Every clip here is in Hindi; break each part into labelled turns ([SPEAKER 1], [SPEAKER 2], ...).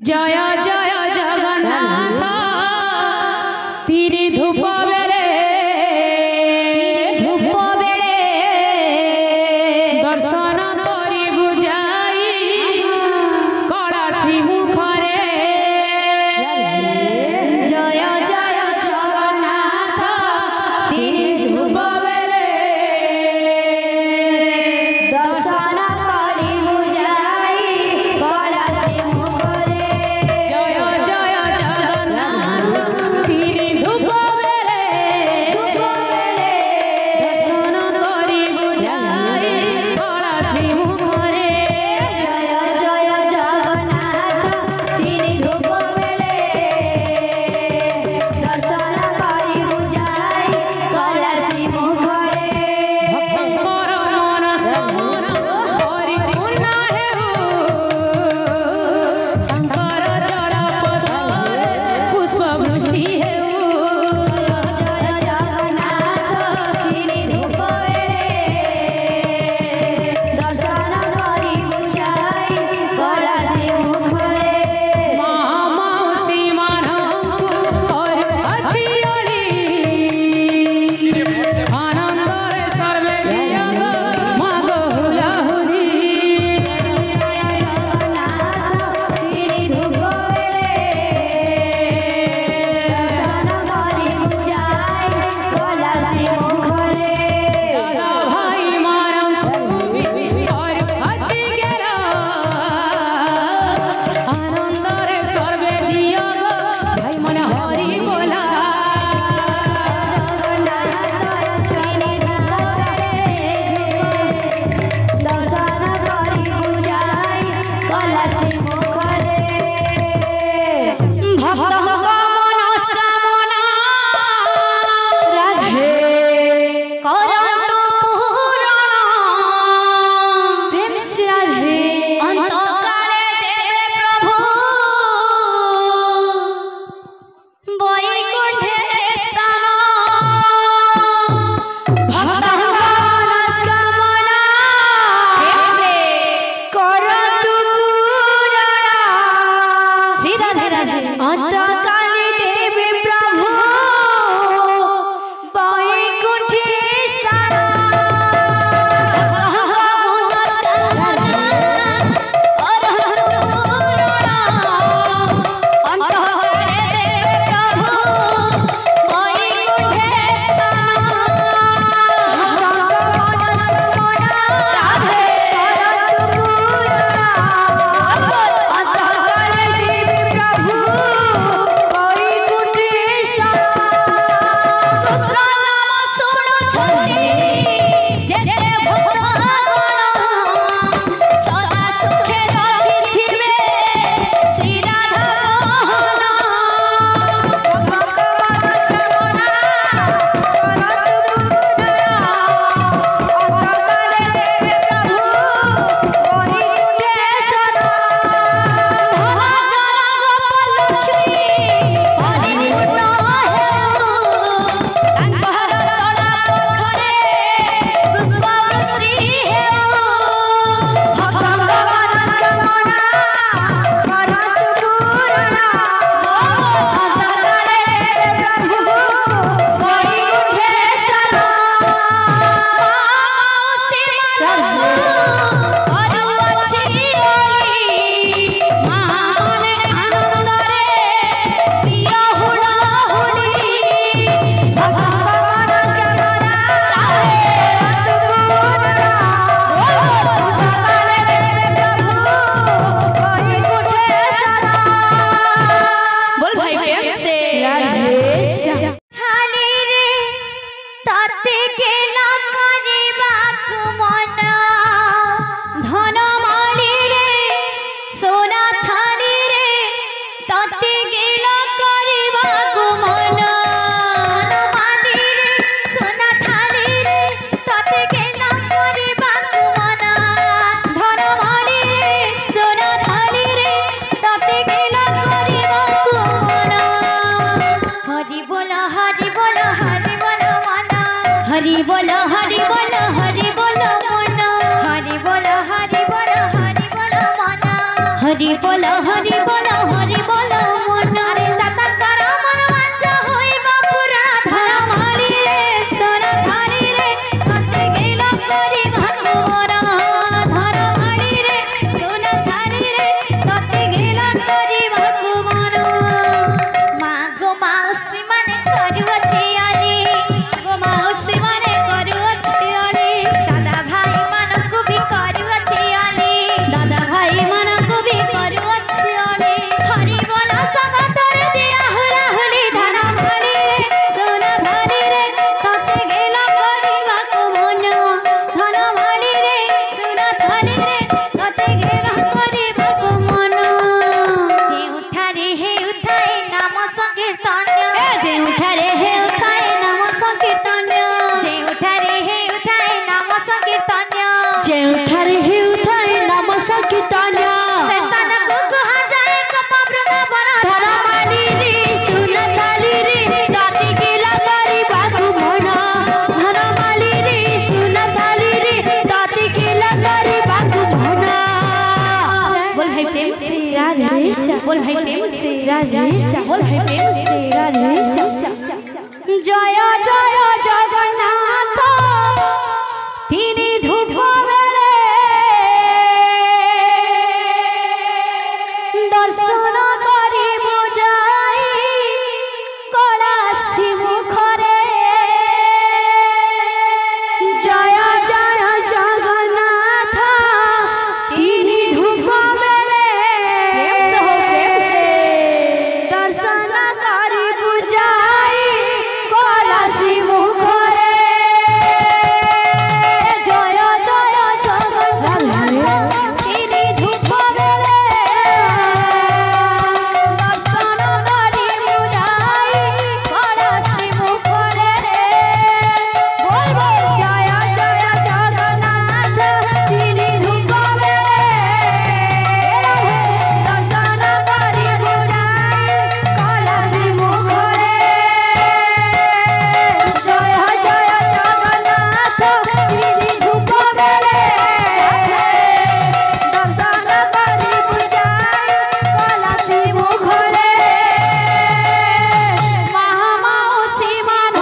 [SPEAKER 1] जय जय जगन्नाथ तीरी धूप बेले दर्शन करी बुझाई कला श्री मुखरे
[SPEAKER 2] जय जय जगन्नाथ तीरी धूप बेले दर्शन करी बुझाई कला श्री मुखरे
[SPEAKER 1] जय जय जगन्नाथ तीरी धूप बेले दर्शन करी बुझाई कला श्री मुखरे
[SPEAKER 2] जय जय जगन्नाथ तीरी धूप बेले दर्शन करी बुझाई कला श्री मुखरे
[SPEAKER 1] भक्तर मन समन परिपूर्ण हेउ शंकर जड़ा पथरे पुष्प वृष्टि हेउ
[SPEAKER 2] जय जगन्नाथ तीरी धूप बेले दर्शन करी बुझाई कला श्री मुखरे
[SPEAKER 1] मामाउसी मानंकु करू अछि ओली आनंदरे सर्वे वियोग माग हुला हुली
[SPEAKER 2] जगन्नाथ तीरी धूप बेले दर्शन करी बुझाई कला श्री मुखरे
[SPEAKER 1] दादा भाई मानंकु करू अछि गेला आनंदरे सर्वे वियोग भाई मन हरि बोला
[SPEAKER 2] दर्शन करी बुझाई कला श्री मुखरे भक्तଙ୍କ मनस्कामना राधे करन्तु पूरण प्रेम से राधे अंतकाले देवे प्रभु वैकुंठे स्थान भक्तଙ୍କ मनस्कामना प्रेम से करन्तु पूरण श्री राधे राधे अंतकाले देवे प्रभु वैकुंठे स्थान हरि बोल हरि बोल हरि बोल मन हरि बोल हरि बोल हरि बोल मन हरि बोल हरि बोल
[SPEAKER 1] बोल भाई प्रेम से बोल भाई प्रेम से
[SPEAKER 2] जय जय जगन्नाथ তিনি ধূপ বেড়ে দর্শন করি বুঝাই কলাসি মুখরে জয় জয় জগন্নাথ তিনি ধূপ বেড়ে দর্শন করি বুঝাই কলাসি মুখরে জয় জয় জগন্নাথ তিনি ধূপ বেড়ে দর্শন করি বুঝাই কলাসি মুখরে বল বল জয় জয় জগন্নাথ তিনি ধূপ বেড়ে দর্শন করি বুঝাই কলাসি মুখরে জয় জয় জগন্নাথ তিনি ধূপ বেড়ে দর্শন করি বুঝাই কলাসি মুখরে মহামাউসী মান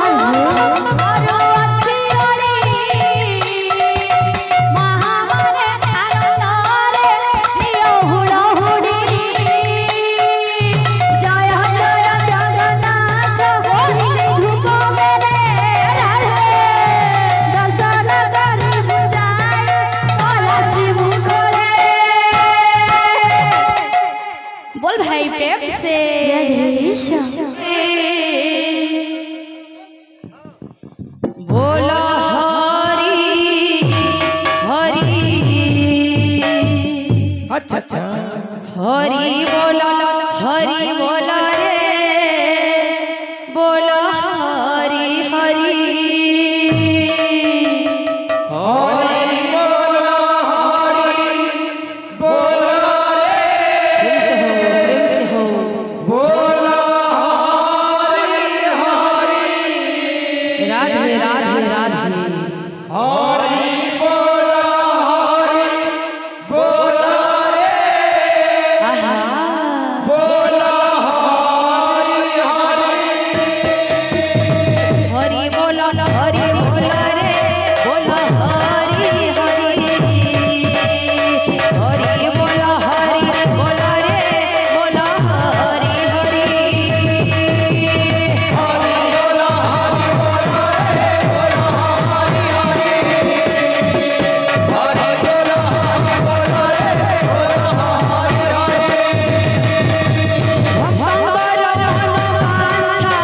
[SPEAKER 2] মরু ଅଛି ଓଳି ମହାମାରେ ଆନନ୍ଦରେ ପ୍ରିୟ ହୁଳହୁଳି ଜୟ ଜୟ ଜଗନ୍ନାଥ তিনি ଧୂପ ବେড়େ ଦର୍ଶନ କରି ବୁଝାଇ କଲାସି ମୁଖରେ बोल भाई प्रेम से
[SPEAKER 1] बोला हरि हरि
[SPEAKER 3] अच्छा अच्छा
[SPEAKER 1] हरि बोला रे बोला हरि हरि प्रेम से हो राधे राधे राधे आहा हरि बोला रे बोला हरि हरि हरि बोला रे बोला हरि हरि भंगर मन वांछा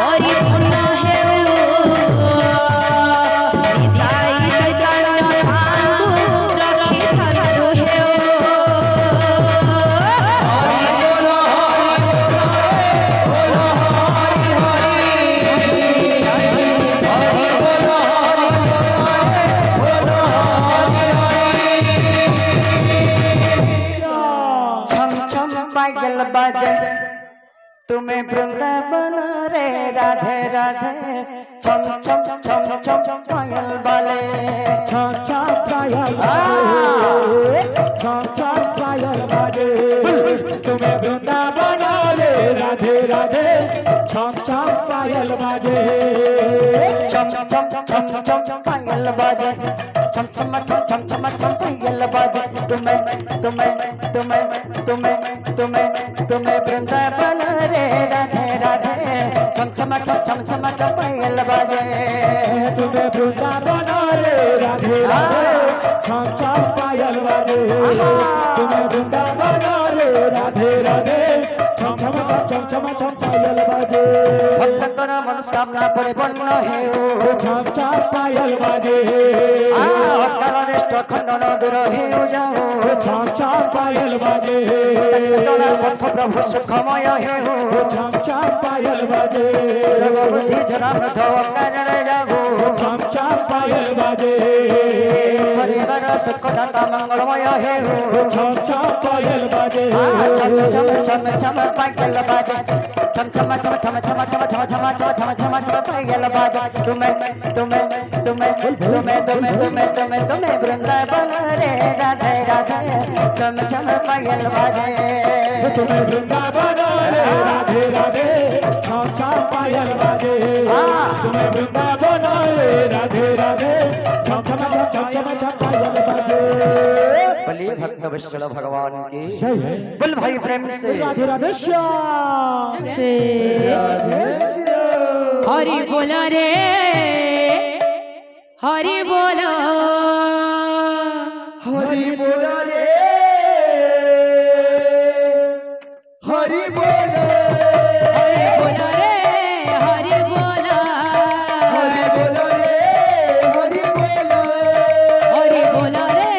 [SPEAKER 1] परिपूर्ण हेउ निताई चैतन्य आंगु रखी धरु हेउ
[SPEAKER 4] छम छम पायल बाजे तुम्हें वृंदावन रे राधे राधे छम छम छम छम पायल बाले
[SPEAKER 3] तुम्हें वृंदावन रे राधे राधे छम छम पायल बाजे
[SPEAKER 4] छम छम छम छम पायल बाजे छम छम छम छम छम छम पायल बाजे तुम्हें तुम्हें तुम्हें तुम्हें तुम्हें तुम्हें वृंदावन रे राधे राधे छम छम छम छम छम छम पायल बाजे
[SPEAKER 3] तुम्हें वृंदावन रे राधे राधे छम छम पायल बाजे तुम्हें वृंदावन रे राधे राधे छम छम छम छम छम पायल बाजे
[SPEAKER 4] भक्त कर मनस्कामना परिपूर्ण हेउ
[SPEAKER 3] छम छम पायल बाजे
[SPEAKER 4] अष्ट खंडन दूर हेउ जाओ
[SPEAKER 3] छम छम पायल बाजे
[SPEAKER 4] पथ प्रभु सुखमय हेउ
[SPEAKER 3] छम छम पायल बाजे
[SPEAKER 4] बुद्धि जन्म धव कारण जागो
[SPEAKER 3] छम छम पायल बाजे
[SPEAKER 4] परिवार सुखदाता मंगलमय हेउ
[SPEAKER 3] छम छम पायल बाजे
[SPEAKER 4] छम छम छम छम पायल बाजे छम छम छम छम छम छम छम छम छम छम छम छम पायल बाजे तुम्हें तुम्हें तुम्हें तुम्हें तुम्हें तुम्हें तुम्हें तुम्हें वृंदावन रे राधे राधे छम छम पायल बाजे
[SPEAKER 3] तुम्हें वृंदावन रे राधे राधे छम छम पायल बाजे तुम्हें वृंदावन रे राधे राधे छम छम छम छम छम छम पायल बाजे
[SPEAKER 4] बोलिए भक्त वत्सल भगवान की
[SPEAKER 3] सही है
[SPEAKER 4] बोल भाई प्रेम से
[SPEAKER 3] राधे राधे श्याम
[SPEAKER 1] से हरि बोलो रे हरि बोलो
[SPEAKER 3] हरि बोला रे हरि बोला
[SPEAKER 1] हरि बोलो रे हरि बोलो
[SPEAKER 3] हरि बोला रे हरि बोला
[SPEAKER 1] हरि बोलो रे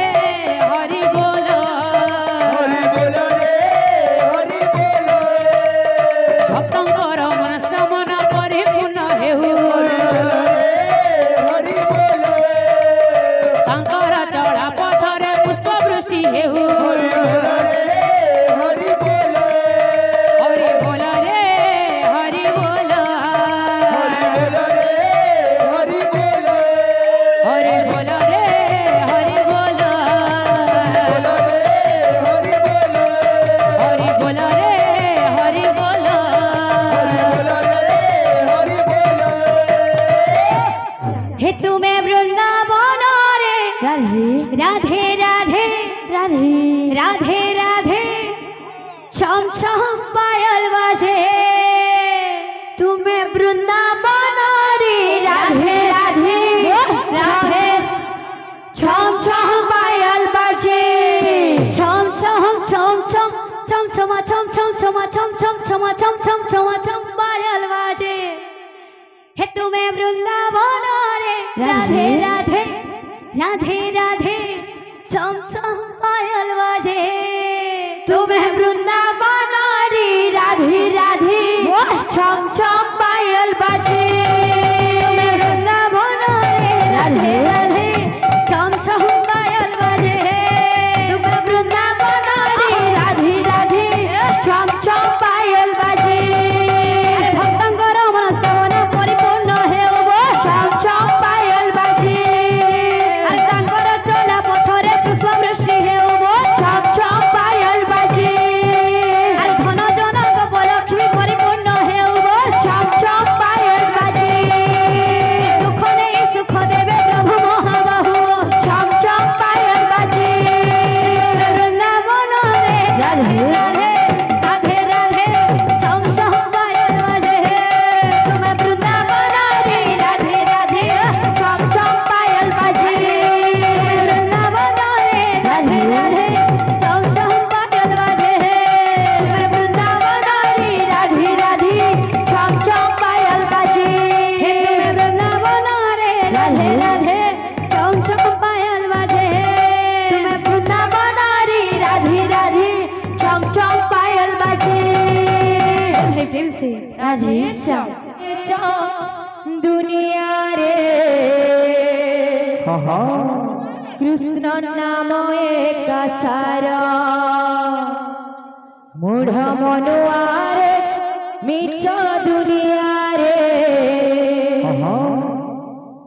[SPEAKER 1] हरि बोलो
[SPEAKER 3] हरि बोला रे हरि बोला
[SPEAKER 1] भक्तଙ୍କର मनस्कामना परिपूर्ण ହେଉ
[SPEAKER 3] हरि बोला
[SPEAKER 1] ତାଙ୍କର ଚଳା ପଥରେ ପୁଷ୍ପ ବୃଷ୍ଟି ହେଉ
[SPEAKER 3] हरि बोला
[SPEAKER 1] ହରି ବୋଲ ରେ ହରି ବୋଲ
[SPEAKER 3] हरि बोला रे हरि बोला
[SPEAKER 1] ହରି ବୋଲ ରେ ହରି ବୋଲ
[SPEAKER 3] हरि बोला रे हरि बोला
[SPEAKER 1] ହରି ବୋଲ ରେ ହରି ବୋଲ
[SPEAKER 3] बोला रे हरि बोला
[SPEAKER 2] हे तुम्हें वृंदावन रे राधे राधे राधे राधे राधे छम छम पायल बाजे तुम्हें वृंदावन रे राधे राधे राधे छम छम पायल बाजे छम छम छम छम छम छमा छम छम छमा छम छम छमा छम छम छमा छम पायल बाजे हे तुम्हें वृंदावन रे राधे राधे राधे राधे छम छम पायल बाजे तुम्हें वृंदावन रे राधे राधे छम छम पायल बाजे तुम्हें वृंदावन रे राधे राधे छम छम पायल बाजे तुम्हें वृंदावन रे राधे राधे छम छम पायल बाजे भक्तଙ୍କର मनस्कामना परिपूर्ण हेउ छम छम पायल बाजे ତାଙ୍କର ଚଲା ପଥରେ ପୁଷ୍ପ ବୃଷ୍ଟି ହେଉ ଛମ ଛମ ପାୟଲ ବାଜେ ଧନ ଜନକ ଲକ୍ଷ୍ମୀ ପରିପୂର୍ଣ୍ଣ ହେଉ ଛମ ଛମ ପାୟଲ ବାଜେ ଦୁଃଖ ନେଇ ସୁଖ ଦେବେ ପ୍ରଭୁ ମହାବାହୁ ଛମ ଛମ ପାୟଲ ବାଜେ ବୃନ୍ଦାବନରେ ରାଧେ ରାଧେ ରାଧେ ରାଧେ ଛମ ଛମ ପାୟଲ ବାଜେ ତୁମେ ବୃନ୍ଦାବନରେ ରାଧେ ରାଧେ ଛମ ଛମ ପାୟଲ ବାଜେ वृंदावନରେ राधे राधे छम छम पायल बाजे तुम्हें वृंदावନରେ राधे राधे छम छम पायल बाजे तुम्हें वृंदावନରେ राधे राधे छम छम पायल बाजे तुम्हें वृंदावନରେ राधे राधे छम छम पायल बाजे हे प्रेम से राधे श्याम दुनिया रे कृष्ण नाम एक सारा मूढ़ मनुआरे मिच दुनिया रे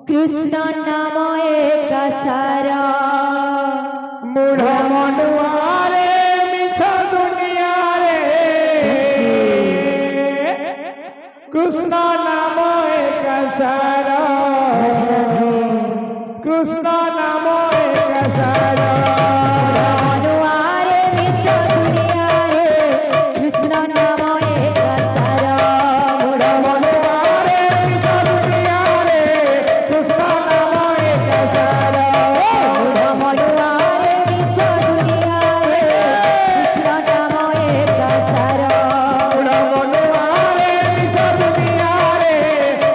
[SPEAKER 2] कृष्ण नाम एक सारा
[SPEAKER 3] मूढ़ मनुआरे मिछ दुनिया रे कृष्ण नाम एक सारा कृष्ण नाम एक सारा
[SPEAKER 2] मनुआरे मिच दुनिया रे कृष्ण नाम एक सारा
[SPEAKER 3] मूढ़ मनुआरे मिछ दुनिया रे कृष्ण नाम एक सारा
[SPEAKER 2] मूढ़ मनुआरे मिच दुनिया रे कृष्ण नाम एक सारा
[SPEAKER 3] मूढ़ मनुआरे मिछ दुनिया रे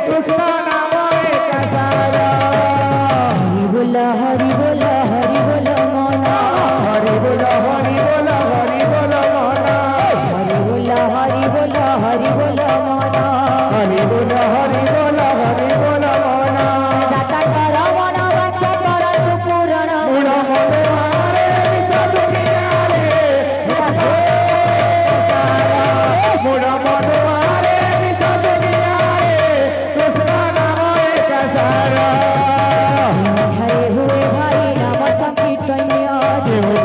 [SPEAKER 3] कृष्ण नाम एक सारा
[SPEAKER 2] हरि बोल मन
[SPEAKER 3] मनुआरे निज दुनिया रे कृष्ण नाम एक सारा
[SPEAKER 1] घरे हुए भाई नाम संकीर्तन्य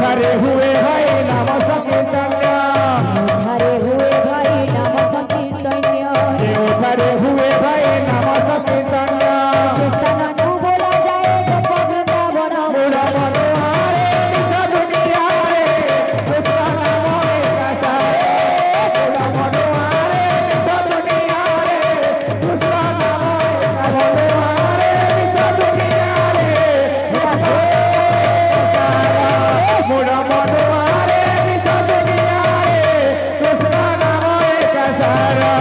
[SPEAKER 3] घरे हुए भाई नाम संकीर्तन्य
[SPEAKER 1] घरे हुए भाई नाम संकीर्तन्य
[SPEAKER 3] घरे हुए भाई नाम संकीर्तन्य
[SPEAKER 1] कृष्ण नाम बोला जाए तो वृंदावन
[SPEAKER 3] मुड़ा मनुआरे निज दुनिया रे कृष्ण नाम एक सारा मुड़ा मनुआरे निज दुनिया रे कृष्ण नाम एक मनुआरे निज दुनिया रे मुड़ा मनुआरे निज दुनिया रे कृष्ण नाम एक सारा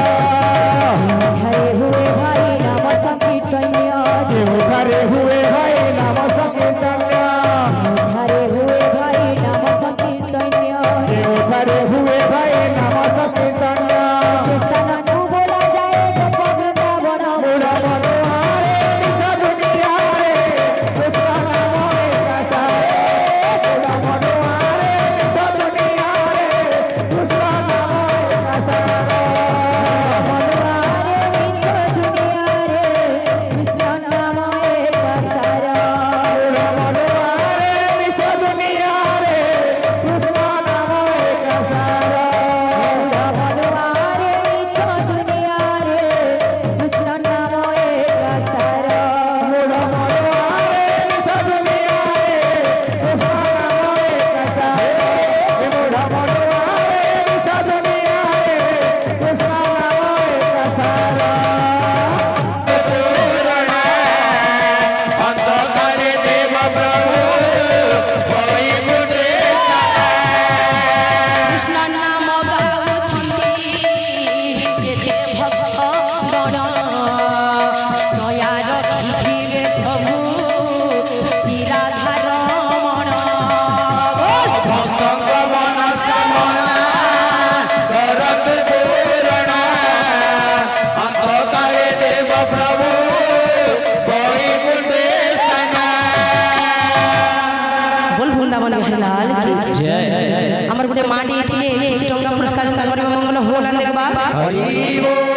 [SPEAKER 1] घरे हुए भाई नाम संकीर्तन्य
[SPEAKER 3] घरे हुए भाई नाम संकीर्तन्य
[SPEAKER 1] घरे हुए भाई नाम संकीर्तन्य
[SPEAKER 3] घरे हुए भाई नाम संकीर्तन्य
[SPEAKER 1] कृष्ण नाम बोला जाए तो वृंदावन
[SPEAKER 3] मुड़ा मनुआरे निज दुनिया रे कृष्ण नाम एक सारा मुड़ा मनुआरे निज दुनिया रे कृष्ण नाम एक सारा
[SPEAKER 1] मनुआरे निज दुनिया रे कृष्ण नाम एक सारा
[SPEAKER 3] मुड़ा मनुआरे निज दुनिया रे कृष्ण नाम एक सारा
[SPEAKER 1] मनुआरे निज दुनिया रे कृष्ण नाम एक सारा
[SPEAKER 3] मुड़ा मनुआरे निज दुनिया रे कृष्ण नाम एक सारा मुड़ा मनुआरे निज दुनिया रे कृष्ण नाम एक सारा
[SPEAKER 5] अंतकाले देव प्रभु कोई मुझे
[SPEAKER 1] कृष्ण नाम गाउछन्ति जे भक्त गण नया रखिथिबे प्रभु श्रीराधार मन
[SPEAKER 5] भक्तଙ୍କ मनस्कामना करत पूर्ण अंतकाले देव प्रभु कोई मुझे
[SPEAKER 1] बोल वृंदावन बिहारी लाल की जय हमर गुटे माटी थिले किछि टंका पुरस्कार हमर मंगल होला देखबा
[SPEAKER 5] हरि बोल